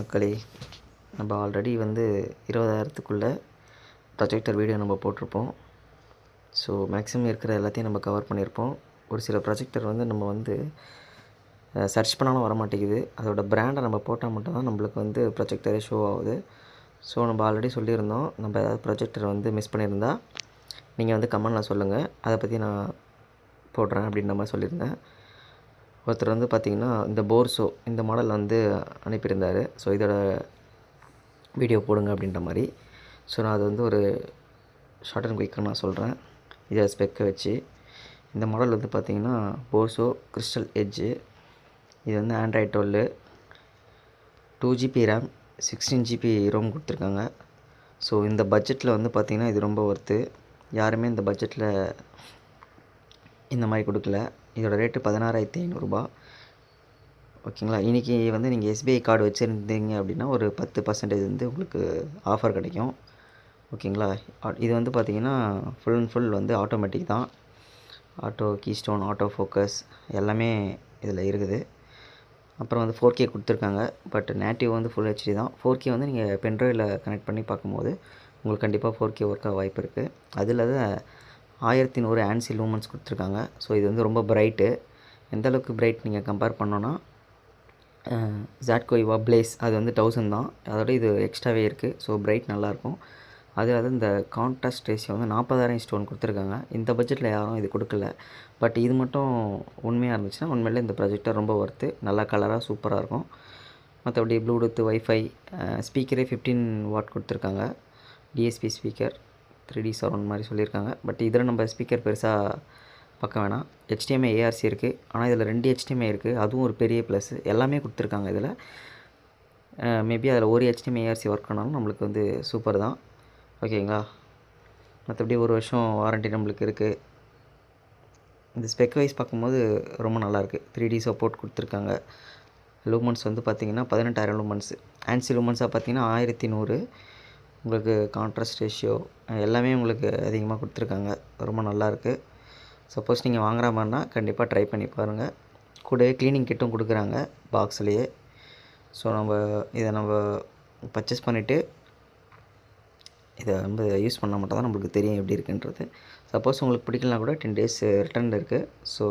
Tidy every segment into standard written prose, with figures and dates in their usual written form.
மக்களே, நம்ம ஆல்ரெடி வந்து 20,000க்குள்ளே ப்ரொஜெக்டர் வீடியோ நம்ம போட்டிருப்போம். ஸோ மேக்ஸிமம் இருக்கிற எல்லாத்தையும் நம்ம கவர் பண்ணியிருப்போம். ஒரு சில ப்ரொஜெக்டர் வந்து நம்ம வந்து சர்ச் பண்ணாலும் வர மாட்டேங்குது. அதோட பிராண்டை நம்ம போட்டால் மட்டும்தான் நம்மளுக்கு வந்து ப்ரொஜெக்டரே ஷோ ஆகுது. ஸோ நம்ம ஆல்ரெடி சொல்லியிருந்தோம், நம்ம ஏதாவது ப்ரொஜெக்டர் வந்து மிஸ் பண்ணியிருந்தா நீங்கள் வந்து கமெண்டில் சொல்லுங்கள், அதை பற்றி நான் போடுறேன் அப்படின்ற மாதிரி சொல்லியிருந்தேன். ஒருத்தர் வந்து பார்த்திங்கன்னா இந்த போர்ஸோ இந்த மாடல் வந்து அனுப்பியிருந்தார். ஸோ இதோட வீடியோ போடுங்க அப்படின்ற மாதிரி. ஸோ நான் அது வந்து ஒரு ஷார்ட் அண்ட் குயிக்காக நான் சொல்கிறேன். இதை ஸ்பெக்கை வச்சு இந்த மாடல் வந்து பார்த்திங்கன்னா போர்ஸோ கிறிஸ்டல் எட்ஜு. இது வந்து Android 12, 2GB RAM, 16GB ROM கொடுத்துருக்காங்க. ஸோ இந்த பட்ஜெட்டில் வந்து பார்த்திங்கன்னா இது ரொம்ப ஒர்த்து. யாருமே இந்த பட்ஜெட்டில் இந்த மாதிரி கொடுக்கல. இதோட ரேட்டு 16,500 ஓகேங்களா. இன்றைக்கி வந்து நீங்கள் எஸ்பிஐ கார்டு வச்சுருந்தீங்க அப்படின்னா ஒரு 10% வந்து உங்களுக்கு ஆஃபர் கிடைக்கும். ஓகேங்களா. இது வந்து பார்த்திங்கன்னா ஃபுல் அண்ட் ஃபுல் வந்து ஆட்டோமேட்டிக் தான். ஆட்டோ கீஸ்டோன், ஆட்டோ ஃபோக்கஸ் எல்லாமே இதில் இருக்குது. அப்புறம் வந்து 4K கொடுத்துருக்காங்க. பட் நேட்டிவ் வந்து ஃபுல் ஹெச்டி தான். 4K வந்து நீங்கள் பென்ட்ரைவில் கனெக்ட் பண்ணி பார்க்கும்போது உங்களுக்கு கண்டிப்பாக 4K ஒர்க் ஆக வாய்ப்பு இருக்குது. அதில் 1100 ஆன்சி லூமன்ஸ் கொடுத்துருக்காங்க. ஸோ இது வந்து ரொம்ப பிரைட்டு. எந்தளவுக்கு பிரைட் நீங்கள் கம்பேர் பண்ணோன்னா ஜாட்கோயிவா பிளேஸ் அது வந்து 1000 தான். அதோட இது எக்ஸ்ட்ராவே இருக்குது. ஸோ பிரைட் நல்லாயிருக்கும். அதில் இந்த கான்ட்ராஸ்ட் ரேஷியோ வந்து 40,000:1 கொடுத்துருக்காங்க. இந்த பட்ஜெட்டில் யாரும் இது கொடுக்கல. பட் இது மட்டும் உண்மையாக இருந்துச்சுன்னா உண்மையிலே இந்த ப்ரொஜெக்டர் ரொம்ப ஒர்த்து. நல்லா கலராக சூப்பராக இருக்கும். மற்றபடி ப்ளூடூத், வைஃபை, ஸ்பீக்கரே 15 வாட் கொடுத்துருக்காங்க. டிஎஸ்பி ஸ்பீக்கர் 3D சரவுண்ட் மாதிரி சொல்லியிருக்காங்க. பட் இதில் நம்ம ஸ்பீக்கர் பெருசாக பார்க்க வேணாம். HDMI ARC இருக்குது. ஆனால் இதில் 2 HDMI இருக்குது. அதுவும் ஒரு பெரிய ப்ளஸ்ஸு. எல்லாமே கொடுத்துருக்காங்க இதில். மேபி அதில் ஒரு HDMI ARC ஒர்க் ஆனாலும் நம்மளுக்கு வந்து சூப்பர் தான். ஓகேங்களா. மற்றபடி 1 வருஷம் வாரண்ட்டி நம்மளுக்கு இருக்குது. இந்த ஸ்பெக் வைஸ் பார்க்கும்போது ரொம்ப நல்லாயிருக்கு. 3D சப்போர்ட் கொடுத்துருக்காங்க. லூமன்ஸ் வந்து பார்த்திங்கன்னா 18,000 லூமன்ஸ். ஆன்சி லூமன்ஸாக பார்த்திங்கன்னா 1100. உங்களுக்கு கான்ட்ராஸ்ட் ரேஷியோ எல்லாமே உங்களுக்கு அதிகமாக கொடுத்துருக்காங்க. ரொம்ப நல்லாயிருக்கு. சப்போஸ் நீங்கள் வாங்குற மாதிரினா கண்டிப்பாக ட்ரை பண்ணி பாருங்கள். கூடவே க்ளீனிங் கிட்டும் கொடுக்குறாங்க பாக்ஸ்லேயே. ஸோ இதை நம்ம பர்ச்சேஸ் பண்ணிவிட்டு இதை வந்து யூஸ் பண்ணால் மட்டும் தான் நம்மளுக்கு தெரியும் எப்படி இருக்குன்றது. சப்போஸ் உங்களுக்கு பிடிக்கலனா கூட 10 days ரிட்டர்ன் இருக்குது. ஸோ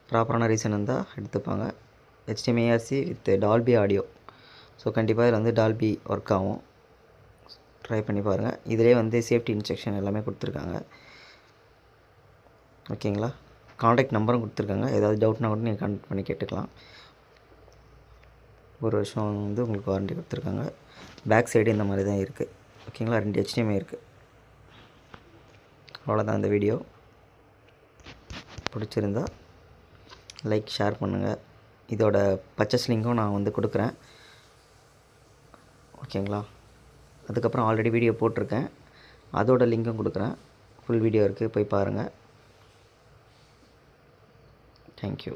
ப்ராப்பரான ரீசன் இருந்தால் எடுத்துப்பாங்க. HDMI ARC with Dolby audio. So கண்டிப்பாக இதில் வந்து டால்பி ஒர்க் ஆகும். ட்ரை பண்ணி பாருங்கள். இதிலே வந்து சேஃப்டி இன்ஸ்ட்ரக்ஷன் எல்லாமே கொடுத்துருக்காங்க. ஓகேங்களா. காண்டாக்ட் நம்பரும் கொடுத்துருக்காங்க. ஏதாவது டவுட்னா கூட நீங்கள் கான்டாக்ட் பண்ணி கேட்டுக்கலாம். 1 வருஷம் வந்து உங்களுக்கு வாரண்ட்டி கொடுத்துருக்காங்க. பேக் சைடு இந்த மாதிரி தான் இருக்குது. ஓகேங்களா. 2 HDMI இருக்குது. அவ்வளோதான் இந்த வீடியோ. பிடிச்சிருந்தா லைக், ஷேர் பண்ணுங்கள். இதோட பர்ச்சேஸ் லிங்க்கும் நான் வந்து கொடுக்குறேன். ஓகேங்களா. அதுக்கப்புறம் ஆல்ரெடி வீடியோ போட்டிருக்கேன், அதோட லிங்க்கும் கொடுக்குறேன். ஃபுல் வீடியோ இருக்குது, போய் பாருங்கள். தேங்க்யூ.